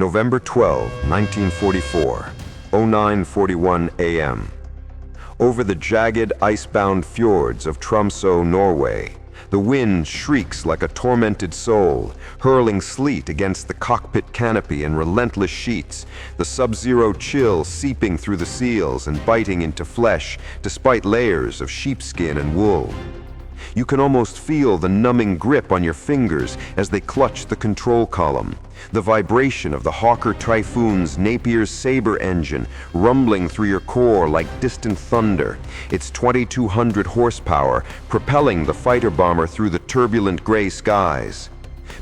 November 12, 1944, 09:41 a.m. Over the jagged, icebound fjords of Tromsø, Norway, the wind shrieks like a tormented soul, hurling sleet against the cockpit canopy in relentless sheets, the sub-zero chill seeping through the seals and biting into flesh despite layers of sheepskin and wool. You can almost feel the numbing grip on your fingers as they clutch the control column, the vibration of the Hawker Typhoon's Napier's Sabre engine rumbling through your core like distant thunder, its 2,200 horsepower propelling the fighter bomber through the turbulent gray skies.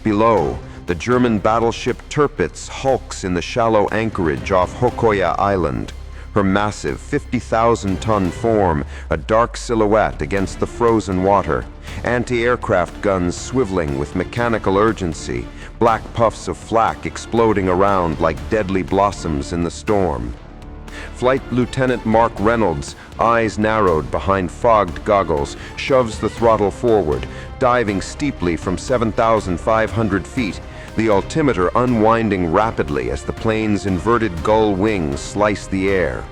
Below, the German battleship Tirpitz hulks in the shallow anchorage off Hokoya Island, her massive 50,000-ton form a dark silhouette against the frozen water, anti-aircraft guns swiveling with mechanical urgency, black puffs of flak exploding around like deadly blossoms in the storm. Flight Lieutenant Mark Reynolds, eyes narrowed behind fogged goggles, shoves the throttle forward, diving steeply from 7,500 feet, the altimeter unwinding rapidly as the plane's inverted gull wings slice the air.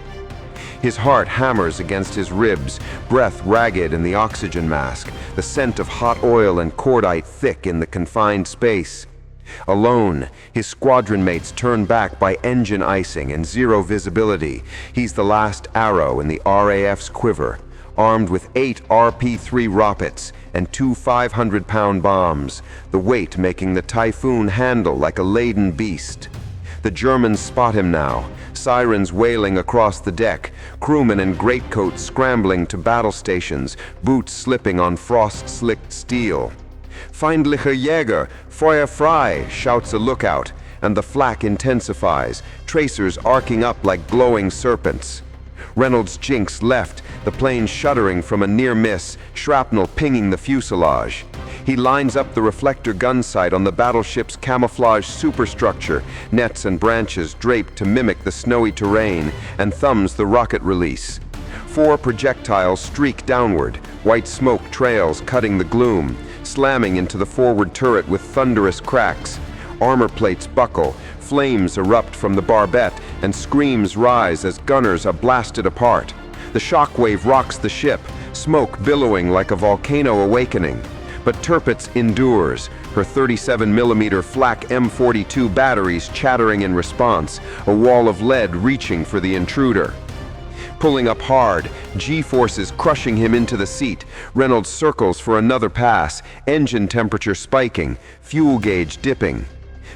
His heart hammers against his ribs, breath ragged in the oxygen mask, the scent of hot oil and cordite thick in the confined space. Alone, his squadron mates turn back by engine icing and zero visibility. He's the last arrow in the RAF's quiver, armed with 8 RP-3 rockets and 2 500-pound bombs, the weight making the Typhoon handle like a laden beast. The Germans spot him now, sirens wailing across the deck, crewmen in greatcoats scrambling to battle stations, boots slipping on frost-slicked steel. Feindliche Jäger, Feuer frei, shouts a lookout, and the flak intensifies, tracers arcing up like glowing serpents. Reynolds jinks left, the plane shuddering from a near miss, shrapnel pinging the fuselage. He lines up the reflector gun sight on the battleship's camouflage superstructure, nets and branches draped to mimic the snowy terrain, and thumbs the rocket release. 4 projectiles streak downward, white smoke trails cutting the gloom, slamming into the forward turret with thunderous cracks. Armor plates buckle, flames erupt from the barbette, and screams rise as gunners are blasted apart. The shockwave rocks the ship, smoke billowing like a volcano awakening. But Tirpitz endures, her 37mm flak M42 batteries chattering in response, a wall of lead reaching for the intruder. Pulling up hard, G-forces crushing him into the seat, Reynolds circles for another pass, engine temperature spiking, fuel gauge dipping.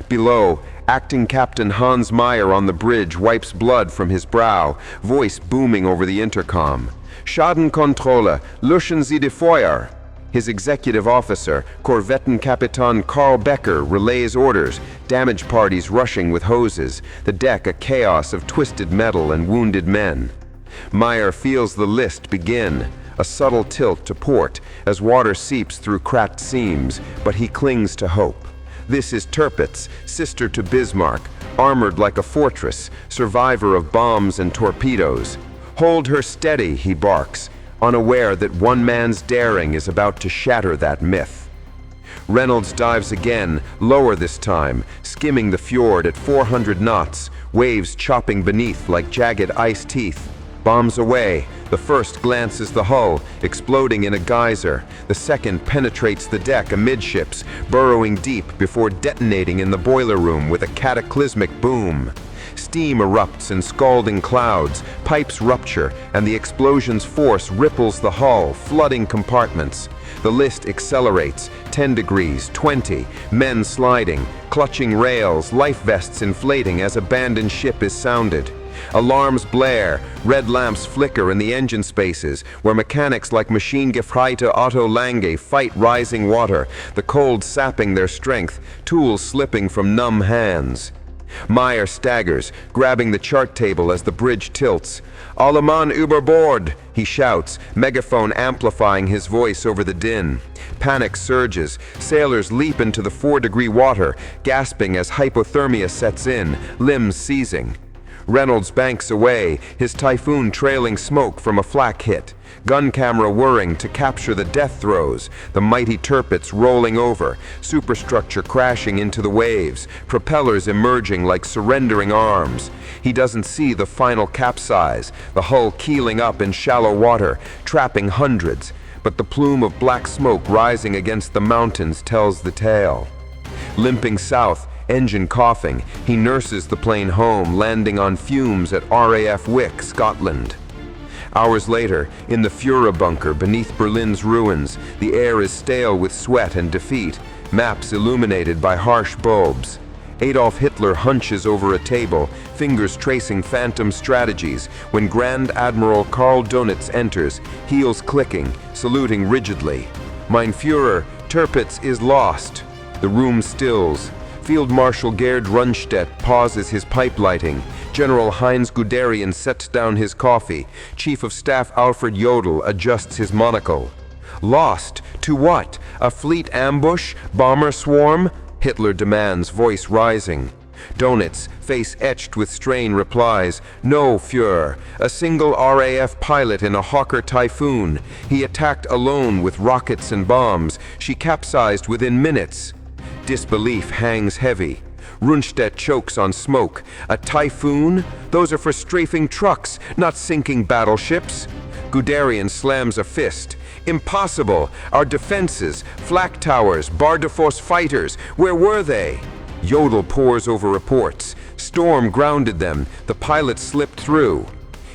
Below, acting Captain Hans Meyer on the bridge wipes blood from his brow, voice booming over the intercom. Schadenkontrolle, löschen Sie die Feuer. His executive officer, Korvettenkapitän Karl Becker, relays orders, damage parties rushing with hoses, the deck a chaos of twisted metal and wounded men. Meyer feels the list begin, a subtle tilt to port as water seeps through cracked seams, but he clings to hope. This is Tirpitz, sister to Bismarck, armored like a fortress, survivor of bombs and torpedoes. Hold her steady, he barks, unaware that one man's daring is about to shatter that myth. Reynolds dives again, lower this time, skimming the fjord at 400 knots, waves chopping beneath like jagged ice teeth. Bombs away, the first glances the hull, exploding in a geyser. The second penetrates the deck amidships, burrowing deep before detonating in the boiler room with a cataclysmic boom. Steam erupts in scalding clouds, pipes rupture, and the explosion's force ripples the hull, flooding compartments. The list accelerates, 10 degrees, 20, men sliding, clutching rails, life vests inflating as abandoned ship is sounded. Alarms blare, red lamps flicker in the engine spaces, where mechanics like Maschinengefreite Otto Lange fight rising water, the cold sapping their strength, tools slipping from numb hands. Meyer staggers, grabbing the chart table as the bridge tilts. "Alle Mann überbord!" he shouts, megaphone amplifying his voice over the din. Panic surges, sailors leap into the 4-degree water, gasping as hypothermia sets in, limbs seizing. Reynolds banks away, his Typhoon trailing smoke from a flak hit. Gun camera whirring to capture the death throes, the mighty Tirpitz rolling over, superstructure crashing into the waves, propellers emerging like surrendering arms. He doesn't see the final capsize, the hull keeling up in shallow water, trapping hundreds, but the plume of black smoke rising against the mountains tells the tale. Limping south, engine coughing, he nurses the plane home, landing on fumes at RAF Wick, Scotland. Hours later, in the Führer bunker beneath Berlin's ruins, the air is stale with sweat and defeat, maps illuminated by harsh bulbs. Adolf Hitler hunches over a table, fingers tracing phantom strategies, when Grand Admiral Karl Dönitz enters, heels clicking, saluting rigidly. Mein Führer, Tirpitz is lost. The room stills. Field Marshal Gerd Rundstedt pauses his pipe lighting. General Heinz Guderian sets down his coffee. Chief of Staff Alfred Jodl adjusts his monocle. Lost? To what? A fleet ambush? Bomber swarm? Hitler demands, voice rising. Dönitz, face etched with strain, replies, "No, Führer. A single RAF pilot in a Hawker Typhoon. He attacked alone with rockets and bombs. She capsized within minutes." Disbelief hangs heavy. Rundstedt chokes on smoke. A Typhoon? Those are for strafing trucks, not sinking battleships. Guderian slams a fist. Impossible! Our defenses, flak towers, bar de force fighters, where were they? Jodl pores over reports. Storm grounded them. The pilots slipped through.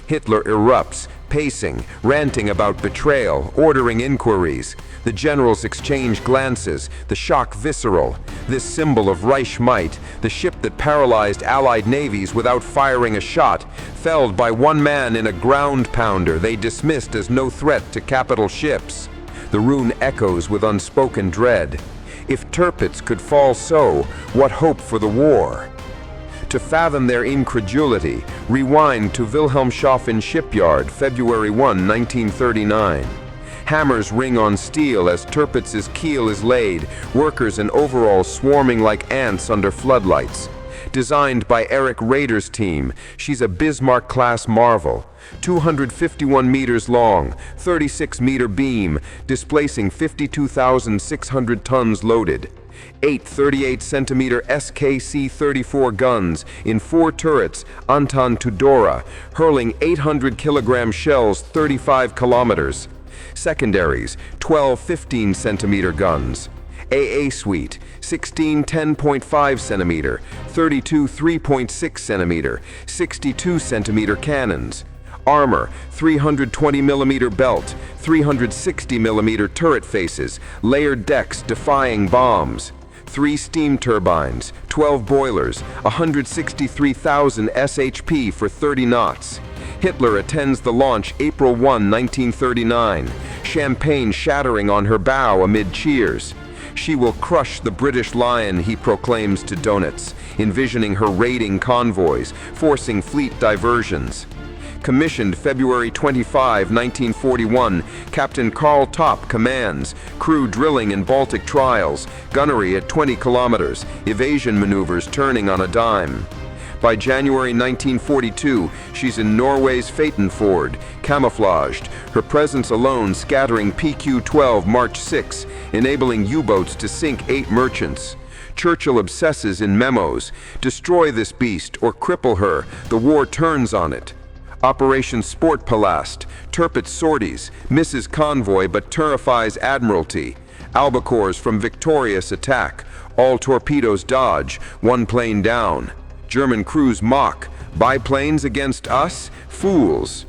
Hitler erupts, pacing, ranting about betrayal, ordering inquiries. The generals exchange glances, the shock visceral. This symbol of Reich might, the ship that paralyzed Allied navies without firing a shot, felled by one man in a ground pounder they dismissed as no threat to capital ships. The rune echoes with unspoken dread. If Tirpitz could fall so, what hope for the war? To fathom their incredulity, rewind to Wilhelmshaven shipyard, February 1, 1939. Hammers ring on steel as Tirpitz's keel is laid, workers in overalls swarming like ants under floodlights. Designed by Eric Rader's team, she's a Bismarck-class marvel. 251 meters long, 36-meter beam, displacing 52,600 tons loaded. 8 38-centimeter SKC-34 guns in 4 turrets, Anton Tudora, hurling 800-kilogram shells 35 kilometers. Secondaries, 12 15-centimeter guns. AA Suite, 16 10.5 centimeter, 32 3.6 centimeter, 62 centimeter cannons. Armor, 320 millimeter belt, 360 millimeter turret faces, layered decks defying bombs. 3 steam turbines, 12 boilers, 163,000 SHP for 30 knots. Hitler attends the launch April 1, 1939, champagne shattering on her bow amid cheers. She will crush the British Lion, he proclaims to Dönitz, envisioning her raiding convoys, forcing fleet diversions. Commissioned February 25, 1941, Captain Karl Topp commands, crew drilling in Baltic trials, gunnery at 20 kilometers, evasion maneuvers turning on a dime. By January 1942, she's in Norway's Fætenfjord, camouflaged, her presence alone scattering PQ-12 March 6, enabling U-boats to sink 8 merchants. Churchill obsesses in memos, destroy this beast or cripple her, the war turns on it. Operation Sportpalast, Tirpitz sorties, misses convoy but terrifies Admiralty. Albacores from victorious attack, all torpedoes dodge, 1 plane down. German crews mock, biplanes against us? Fools.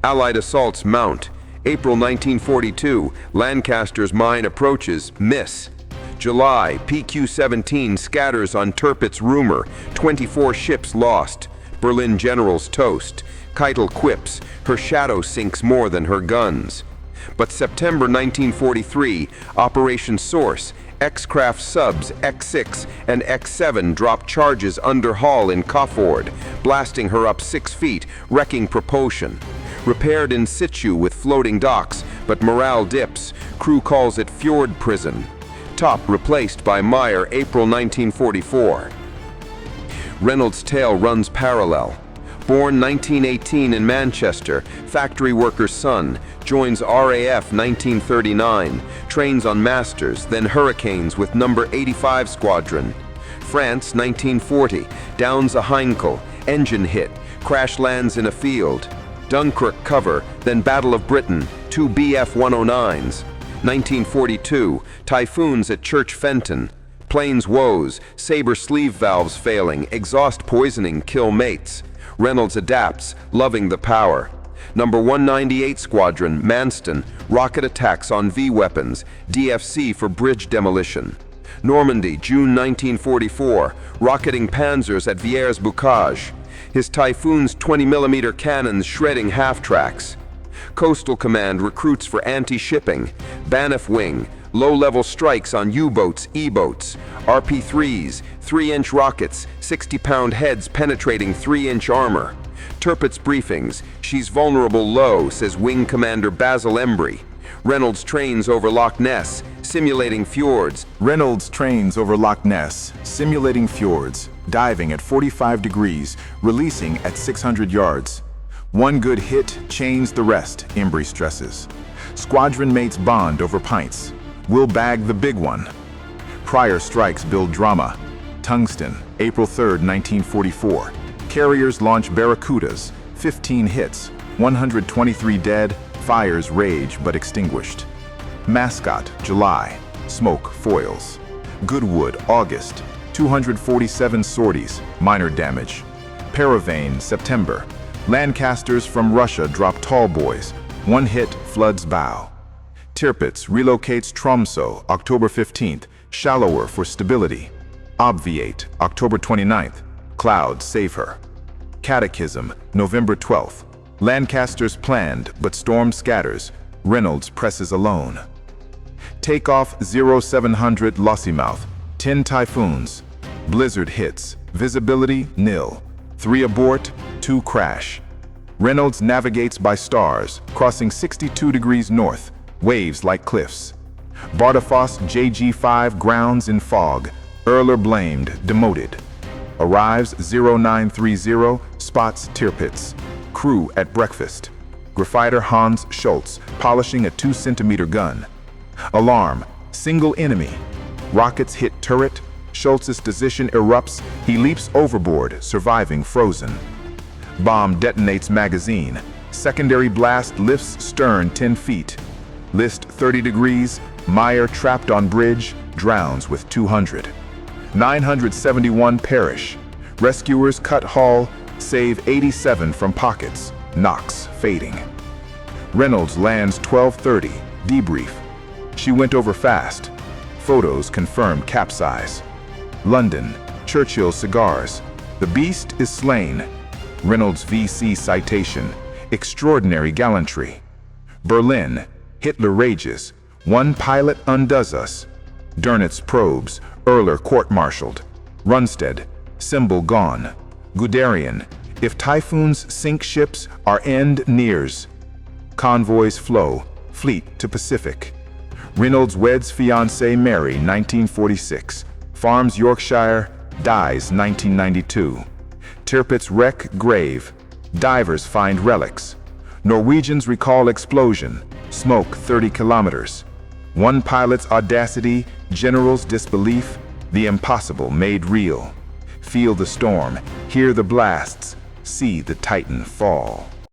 Allied assaults mount. April 1942, Lancaster's mine approaches, miss. July, PQ-17 scatters on Tirpitz rumor, 24 ships lost. Berlin generals toast. Keitel quips, her shadow sinks more than her guns. But September 1943, Operation Source, X-Craft subs X6 and X7 drop charges under hull in Kofford, blasting her up 6 feet, wrecking propulsion. Repaired in situ with floating docks, but morale dips. Crew calls it Fjord Prison. Top replaced by Meyer, April 1944. Reynolds' tale runs parallel. Born 1918 in Manchester, factory worker's son, joins RAF 1939, trains on Masters, then Hurricanes with number 85 Squadron. France 1940, downs a Heinkel, engine hit, crash lands in a field. Dunkirk cover, then Battle of Britain, 2 Bf-109s. 1942, Typhoons at Church Fenton. Planes woes, saber sleeve valves failing, exhaust poisoning, kill mates. Reynolds adapts, loving the power. Number 198 Squadron, Manston, rocket attacks on V-weapons, DFC for bridge demolition. Normandy, June 1944, rocketing panzers at Villers-Bocage. His Typhoon's 20mm cannons shredding half-tracks. Coastal Command recruits for anti-shipping. Banff Wing, low-level strikes on U-boats, E-boats. RP-3s, 3-inch rockets, 60-pound heads penetrating 3-inch armor. Tirpitz briefings, she's vulnerable low, says Wing Commander Basil Embry. Reynolds trains over Loch Ness, simulating fjords. Reynolds trains over Loch Ness, simulating fjords, diving at 45 degrees, releasing at 600 yards. One good hit chains the rest, Embry stresses. Squadron mates bond over pints. We'll bag the big one. Prior strikes build drama. Tungsten, April 3, 1944. Carriers launch Barracudas, 15 hits, 123 dead, fires rage but extinguished. Mascot, July, smoke foils. Goodwood, August, 247 sorties, minor damage. Paravane, September. Lancasters from Russia drop tall boys, 1 hit floods bow. Tirpitz relocates Tromsø, October 15th, shallower for stability. Obviate, October 29th, clouds save her. Catechism, November 12th. Lancasters planned, but storm scatters. Reynolds presses alone. Takeoff 0700 Lossiemouth, 10 Typhoons. Blizzard hits, visibility nil. 3 abort, 2 crash. Reynolds navigates by stars, crossing 62 degrees north, waves like cliffs. Bardufoss JG5 grounds in fog, Erler blamed, demoted. Arrives 0930, spots Tirpitz. Crew at breakfast. Graffiter Hans Schultz polishing a 2-centimeter gun. Alarm, single enemy. Rockets hit turret, Schultz's position erupts, he leaps overboard, surviving frozen. Bomb detonates magazine. Secondary blast lifts stern 10 feet. List 30 degrees, Meyer trapped on bridge, drowns with 200. 971 perish. Rescuers cut hull, save 87 from pockets, Knox fading. Reynolds lands 12:30, debrief. She went over fast. Photos confirm capsize. London, Churchill cigars. The beast is slain. Reynolds VC citation, extraordinary gallantry. Berlin, Hitler rages. 1 pilot undoes us. Dönitz probes, Erler court-martialed. Runstead, symbol gone. Guderian, if Typhoons sink ships, our end nears. Convoys flow, fleet to Pacific. Reynolds weds fiancée Mary, 1946. Farms Yorkshire, dies 1992. Tirpitz wreck grave, divers find relics. Norwegians recall explosion, smoke 30 kilometers. 1 pilot's audacity, general's disbelief, the impossible made real. Feel the storm, hear the blasts, see the Titan fall.